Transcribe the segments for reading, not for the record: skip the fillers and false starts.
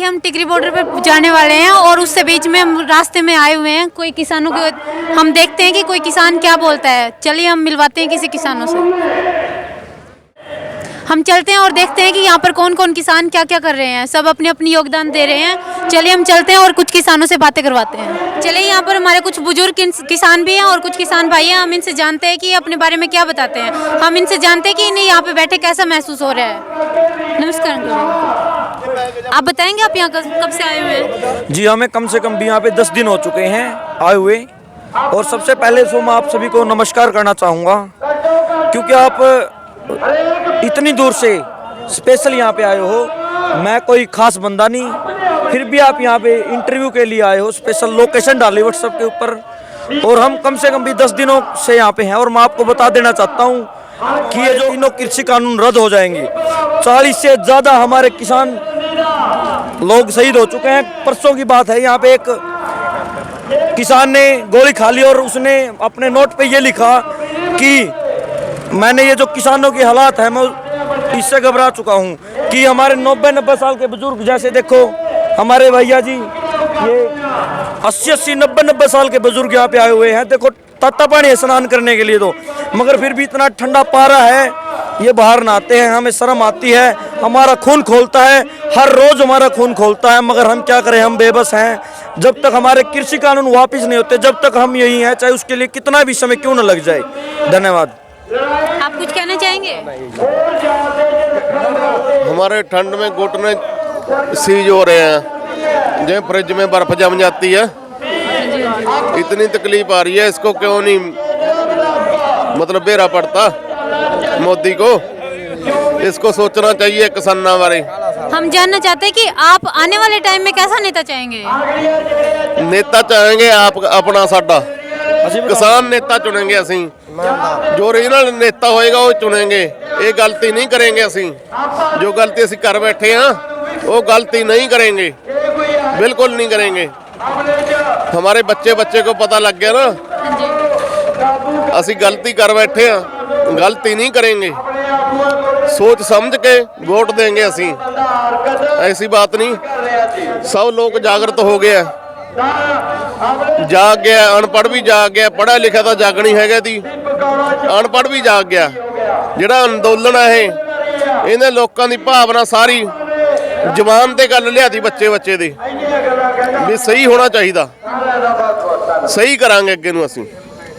हम टिकरी बॉर्डर पर जाने वाले हैं और उससे बीच में हम रास्ते में आए हुए हैं। कोई किसानों को हम देखते हैं कि कोई किसान क्या बोलता है। चलिए हम मिलवाते हैं किसी किसानों से। हम चलते हैं और देखते हैं कि यहाँ पर कौन कौन किसान क्या क्या कर रहे हैं। सब अपने अपनी योगदान दे रहे हैं। चलिए हम चलते हैं और कुछ किसानों से बातें करवाते हैं। चलिए यहाँ पर हमारे कुछ बुजुर्ग किसान भी हैं और कुछ किसान भाई हैं। हम इनसे जानते हैं कि ये अपने बारे में क्या बताते हैं। हम इनसे जानते हैं कि इन्हें यहाँ पे बैठे कैसा महसूस हो रहा है। नमस्कार अंकल, आप बताएंगे आप यहाँ कब से आए हुए हैं? जी हमें कम से कम भी यहाँ पे 10 दिन हो चुके हैं आए हुए। और सबसे पहले तो मैं आप सभी को नमस्कार करना चाहूँगा, क्योंकि आप इतनी दूर से स्पेशल यहाँ पे आए हो। मैं कोई खास बंदा नहीं, फिर भी आप यहाँ पे इंटरव्यू के लिए आए हो। स्पेशल लोकेशन डाली व्हाट्सएप के ऊपर और हम कम से कम भी 10 दिनों से यहाँ पे हैं। और मैं आपको बता देना चाहता हूँ कि ये जो तीनों कृषि कानून रद्द हो जाएंगे। 40 से ज़्यादा हमारे किसान लोग शहीद हो चुके हैं। परसों की बात है, यहाँ पे एक किसान ने गोली खा ली और उसने अपने नोट पे ये लिखा कि मैंने ये जो किसानों की हालात है मैं इससे घबरा चुका हूँ। कि हमारे 90 साल के बुजुर्ग, जैसे देखो हमारे भैया जी ये 80 90 साल के बुजुर्ग यहाँ पे आए हुए हैं। देखो ताता पानी स्नान करने के लिए तो, मगर फिर भी इतना ठंडा पारा है, ये बाहर नहाते हैं। हमें शर्म आती है, हमारा खून खोलता है, हर रोज हमारा खून खोलता है, मगर हम क्या करें, हम बेबस हैं। जब तक हमारे कृषि कानून वापस नहीं होते, जब तक हम यही हैं, चाहे उसके लिए कितना भी समय क्यों न लग जाए। धन्यवाद। आप कुछ कहना चाहेंगे? हमारे ठंड में घुटने सीज हो रहे हैं, जब फ्रिज में बर्फ जम जाती है। इतनी तकलीफ आ रही है, इसको क्यों नहीं मतलब बेरा पड़ता मोदी को। इसको सोचना चाहिए किसानों बारे। हम जानना चाहते हैं कि आप आने वाले टाइम में कैसा नेता चाहेंगे? नेता चाहेंगे आप अपना साडा किसान नेता चुनेंगे। असी जो ओरिजिनल नेता होएगा वो चुनेंगे। ये गलती नहीं करेंगे। असी जो गलती असी कर बैठे हैं वो गलती नहीं करेंगे, बिल्कुल नहीं करेंगे। हमारे बच्चे को पता लग गया ना, असी गलती कर बैठे हैं, गलती नहीं करेंगे। सोच समझ के वोट देंगे असी, ऐसी बात नहीं। सब लोग जागृत हो गए, जाग गया, अनपढ़ भी जाग गया, पढ़ा लिखा तो जागनी है दी, अनपढ़ भी जाग गया। ਜਿਹੜਾ ਅੰਦੋਲਨ ਹੈ ਇਹਨੇ ਲੋਕਾਂ ਦੀ ਭਾਵਨਾ ਸਾਰੀ ਜ਼ਬਾਨ ਤੇ ਗੱਲ ਲਿਆਦੀ ਬੱਚੇ ਦੇ ਵੀ ਸਹੀ ਹੋਣਾ ਚਾਹੀਦਾ, सही करांगे अगे ਨੂੰ ਅਸੀਂ।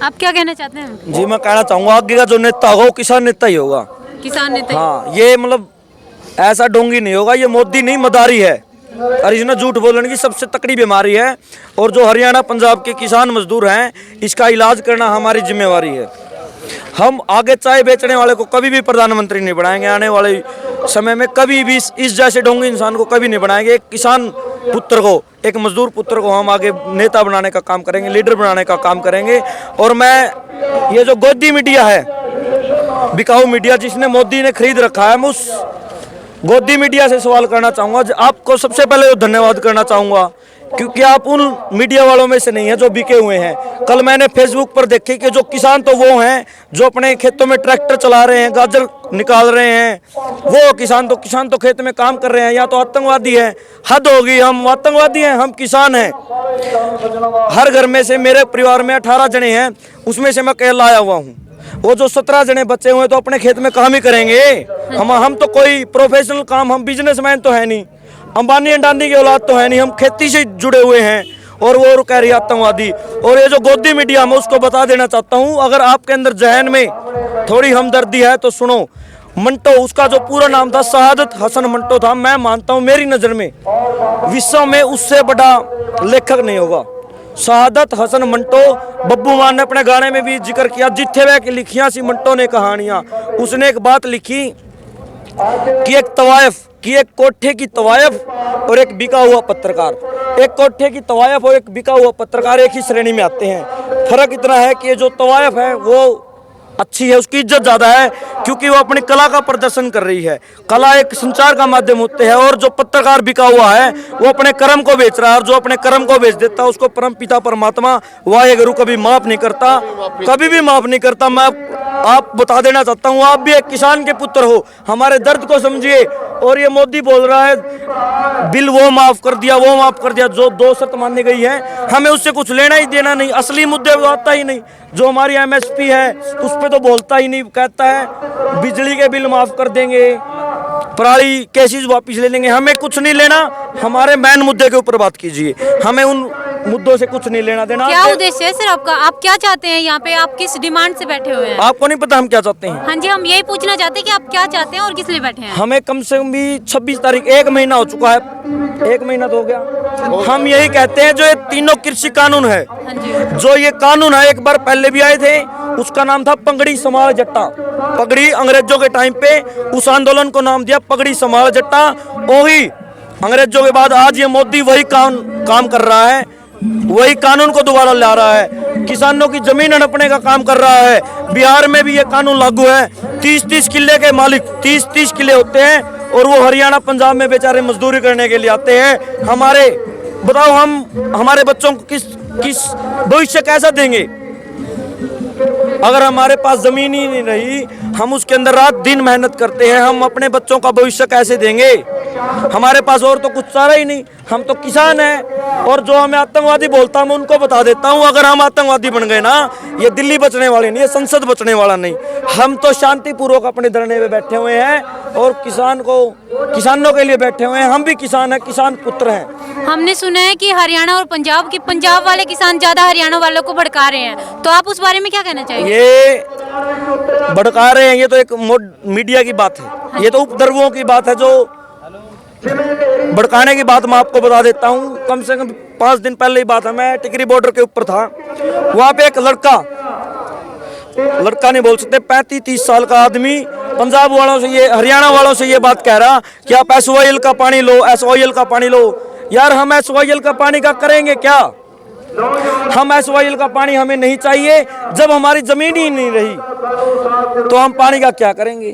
आप क्या कहना चाहते हैं? जी मैं कहना चाहूँगा आगे का जो नेता होगा वो किसान नेता ही होगा। किसान नेता? हाँ, ये मतलब ऐसा डोंगी नहीं होगा। ये मोदी नहीं, मदारी है। और इसने झूठ बोलने की सबसे तकड़ी बीमारी है। और जो हरियाणा पंजाब के किसान मजदूर हैं, इसका इलाज करना हमारी जिम्मेवारी है। हम आगे चाय बेचने वाले को कभी भी प्रधानमंत्री नहीं बनाएंगे। आने वाले समय में कभी भी इस जैसे ढोंगी इंसान को कभी नहीं बनाएंगे। एक किसान पुत्र को, एक मजदूर पुत्र को हम आगे नेता बनाने का काम करेंगे, लीडर बनाने का काम करेंगे। और मैं ये जो गोदी मीडिया है, बिकाऊ मीडिया जिसने मोदी ने खरीद रखा है, मैं उस गोदी मीडिया से सवाल करना चाहूँगा। आपको सबसे पहले तो धन्यवाद करना चाहूँगा, क्योंकि आप उन मीडिया वालों में से नहीं है जो बिके हुए हैं। कल मैंने फेसबुक पर देखे कि जो किसान तो वो हैं जो अपने खेतों में ट्रैक्टर चला रहे हैं, गाजर निकाल रहे हैं, वो किसान तो खेत में काम कर रहे हैं। या तो आतंकवादी है, हद होगी। हम आतंकवादी हैं, हम किसान हैं। हर घर में से, मेरे परिवार में 18 जने हैं, उसमें से मैं अकेला आया हुआ हूँ। वो जो 17 जने बच्चे हुए तो अपने खेत में काम ही करेंगे। हम तो कोई प्रोफेशनल काम, हम बिजनेसमैन तो है नहीं, अंबानी अंडानी की औलाद तो है नहीं, हम खेती से जुड़े हुए हैं। और वो कह रही है आतंकवादी। और ये जो गोदी मीडिया, मैं उसको बता देना चाहता हूँ, अगर आपके अंदर जहन में थोड़ी हमदर्दी है तो सुनो। मंटो, उसका जो पूरा नाम था शहादत हसन मंटो था। मैं मानता हूँ मेरी नज़र में विश्व में उससे बड़ा लेखक नहीं होगा। शहादत हसन मंटो, बब्बू मान ने अपने गाने में भी जिक्र किया, जिथे वह की लिखियाँ सी मंटो ने कहानियाँ। उसने एक बात लिखी कि एक तवायफ कि एक कोठे की तवायफ और एक बिका हुआ पत्रकार। एक कोठे की तवायफ और एक बिका हुआ पत्रकार एक ही श्रेणी में आते हैं। फर्क इतना है कि ये जो तवायफ है वो अच्छी है, उसकी इज्जत ज़्यादा है, क्योंकि वो अपनी कला का प्रदर्शन कर रही है। कला एक संचार का माध्यम होते हैं, और जो पत्रकार बिका हुआ है वो अपने कर्म को बेच रहा है, और जो अपने कर्म को बेच देता है उसको परम पिता परमात्मा वाहेगुरु कभी माफ नहीं करता, कभी भी माफ नहीं करता। मैं आप बता देना चाहता हूँ, आप भी एक किसान के पुत्र हो, हमारे दर्द को समझिए। और ये मोदी बोल रहा है बिल वो माफ कर दिया, वो माफ कर दिया, जो 2 शर्त मानी गई है हमें उससे कुछ लेना ही देना नहीं, असली मुद्दे वो आता ही नहीं। जो हमारी एमएसपी है उस पर तो बोलता ही नहीं, कहता है बिजली के बिल माफ कर देंगे, पराली केसेस वापस ले लेंगे, हमें कुछ नहीं लेना। हमारे मेन मुद्दे के ऊपर बात कीजिए, हमें उन मुद्दों से कुछ नहीं लेना देना। क्या उद्देश्य है सर आपका, आप क्या चाहते हैं यहाँ पे, आप किस डिमांड से बैठे हुए हैं? आपको नहीं पता हम क्या चाहते हैं? हाँ जी, हम यही पूछना चाहते हैं कि आप क्या चाहते हैं और किस लिए बैठे हैं? हमें कम से कम भी 26 तारीख 1 महीना हो चुका है, 1 महीना तो हो गया। हम यही कहते हैं जो ये तीनों कृषि कानून है, हाँ जी, जो ये कानून है, एक बार पहले भी आए थे, उसका नाम था पगड़ी समाल जट्टा। पगड़ी अंग्रेजों के टाइम पे उस आंदोलन को नाम दिया पगड़ी समाल जट्टा। वही अंग्रेजों के बाद आज ये मोदी वही काम कर रहा है, वही कानून को दोबारा ला रहा है, किसानों की जमीन हड़पने का काम कर रहा है। बिहार में भी ये कानून लागू है, 30-30 किले के मालिक 30-30 किले होते हैं, और वो हरियाणा पंजाब में बेचारे मजदूरी करने के लिए आते हैं। हमारे बताओ, हम हमारे बच्चों को किस भविष्य कैसा देंगे? अगर हमारे पास जमीन ही नहीं रही, हम उसके अंदर रात दिन मेहनत करते हैं, हम अपने बच्चों का भविष्य कैसे देंगे? हमारे पास और तो कुछ चारा ही नहीं, हम तो किसान हैं। और जो हमें आतंकवादी बोलता, मैं उनको बता देता हूं, अगर हम आतंकवादी बन गए ना, ये दिल्ली बचने वाली नहीं, ये संसद बचने वाला नहीं। हम तो शांतिपूर्वक अपने धरने पे बैठे हुए हैं, और किसानों के लिए बैठे हुए हैं। हम भी किसान हैं, किसान पुत्र हैं। हमने सुना है कि हरियाणा और पंजाब वाले किसान ज्यादा हरियाणा वालों को भड़का रहे हैं, तो आप उस बारे में क्या कहना चाहेंगे? ये भड़का रहे हैं, ये तो एक मीडिया की बात है, ये तो उपद्रवों की बात है। जो भड़काने की बात मैं आपको बता देता हूँ, कम से कम 5 दिन पहले ही बात है, मैं टिकरी बॉर्डर के ऊपर था, वहाँ पे एक लड़का नहीं बोल सकते, 35-30 साल का आदमी पंजाब वालों से, ये हरियाणा वालों से ये बात कह रहा कि आप एसओएल का पानी लो, एसओएल का पानी लो। यार हम एसओएल का पानी का करेंगे क्या? हम एसओएल का पानी हमें नहीं चाहिए, जब हमारी जमीन ही नहीं रही तो हम पानी का क्या करेंगे?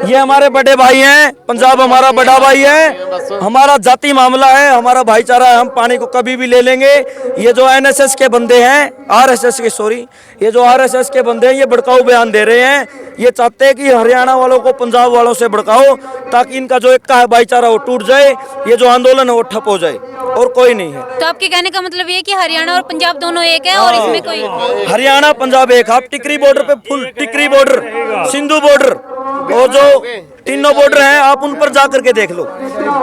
ये हमारे बड़े भाई हैं, पंजाब हमारा बड़ा भाई है, हमारा जाति मामला है, हमारा भाईचारा है, हम पानी को कभी भी ले लेंगे। ये जो एनएसएस के बंदे हैं, आरएसएस के सॉरी, ये जो आरएसएस के बंदे हैं, ये भड़काऊ बयान दे रहे हैं। ये चाहते हैं कि हरियाणा वालों को पंजाब वालों से भड़काओ, ताकि इनका जो एक है भाईचारा वो टूट जाए, ये जो आंदोलन है वो ठप हो जाए, और कोई नहीं है। तो आपके कहने का मतलब ये कि हरियाणा और पंजाब दोनों एक है, और इसमें कोई हरियाणा पंजाब एक। आप टिकरी बॉर्डर पे फुल टिकरी बॉर्डर, सिंधु बॉर्डर, और जो तीनों बॉर्डर हैं आप उन पर जा करके देख लो।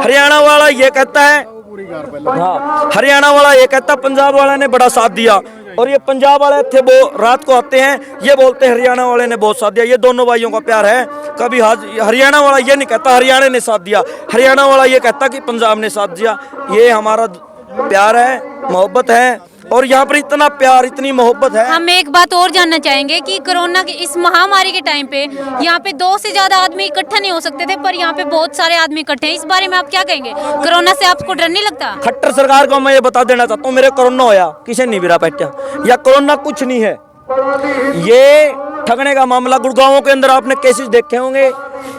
हरियाणा वाला ये कहता है, हाँ, हरियाणा वाला ये कहता पंजाब वाला ने बड़ा साथ दिया, और ये पंजाब वाले थे वो रात को आते हैं, ये बोलते हैं हरियाणा वाले ने बहुत साथ दिया। ये दोनों भाइयों का प्यार है। कभी हरियाणा वाला ये नहीं कहता हरियाणा ने साथ दिया, हरियाणा वाला ये कहता कि पंजाब ने साथ दिया। ये हमारा प्यार है, मोहब्बत है, और यहाँ पर इतना प्यार, इतनी मोहब्बत है। हम एक बात और जानना चाहेंगे कि कोरोना की इस महामारी के टाइम पे यहाँ पे 2 से ज्यादा आदमी इकट्ठा नहीं हो सकते थे, पर यहाँ पे बहुत सारे आदमी इकट्ठे हैं। इस बारे में आप क्या कहेंगे? कोरोना से आपको डर नहीं लगता? खट्टर सरकार को मैं ये बता देना चाहता हूँ, मेरे कोरोना होया, किसे नहीं बिरा पैठा, या कोरोना कुछ नहीं है। ये ठगने का मामला, गुड़गांव के अंदर आपने केसेस देखे होंगे,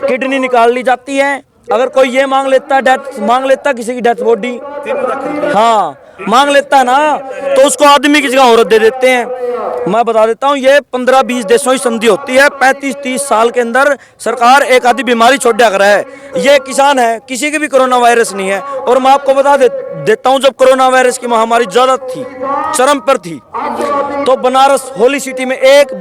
किडनी निकाल ली जाती है। अगर कोई ये मांग लेता, डेथ मांग लेता, किसी की डेथ बॉडी, हाँ मांग लेता है ना, तो उसको आदमी की जगह औरत दे देते हैं। मैं बता देता हूँ, ये 15-20 देशों की संधि होती है, 35-30 साल के अंदर सरकार एक आधी बीमारी छोड़ दिया कर है। ये किसान है, किसी की भी कोरोना वायरस नहीं है। और मैं आपको बता देता हूँ, जब कोरोना वायरस की महामारी ज्यादा थी, चरम पर थी, तो बनारस होली सिटी में एक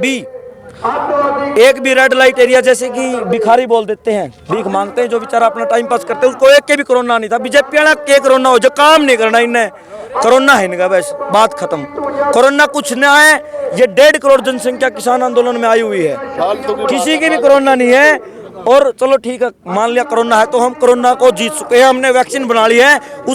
भी रेड लाइट एरिया, जैसे कि भिखारी बोल देते हैं, भीख मांगते हैं, जो बेचारा अपना टाइम पास करते हैं, उसको एक के भी कोरोना नहीं था। बीजेपी वाला के कोरोना हो, जो काम नहीं करना इन्हें, कोरोना है इनका, बस बात खत्म। कोरोना कुछ ना है, ये 1.5 करोड़ जनसंख्या किसान आंदोलन में आई हुई है, किसी की भी कोरोना नहीं है। और चलो ठीक है, मान लिया कोरोना है, तो हम कोरोना को जीत चुके हैं, हमने वैक्सीन बना ली है, वो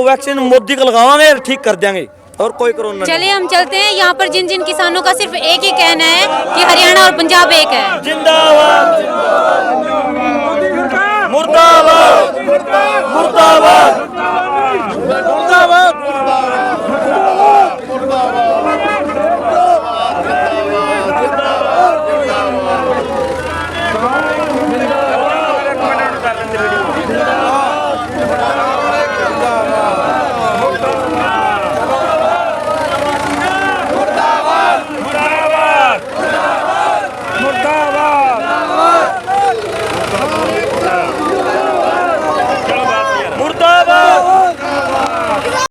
वैक्सीन मोदी को लगावांगे, ठीक कर देंगे, और कोई कोरोना। चलिए हम चलते हैं। यहाँ पर जिन किसानों का सिर्फ एक ही कहना है कि हरियाणा और पंजाब एक है। जिंदाबाद, मुर्दाबाद, मुर्दाबाद।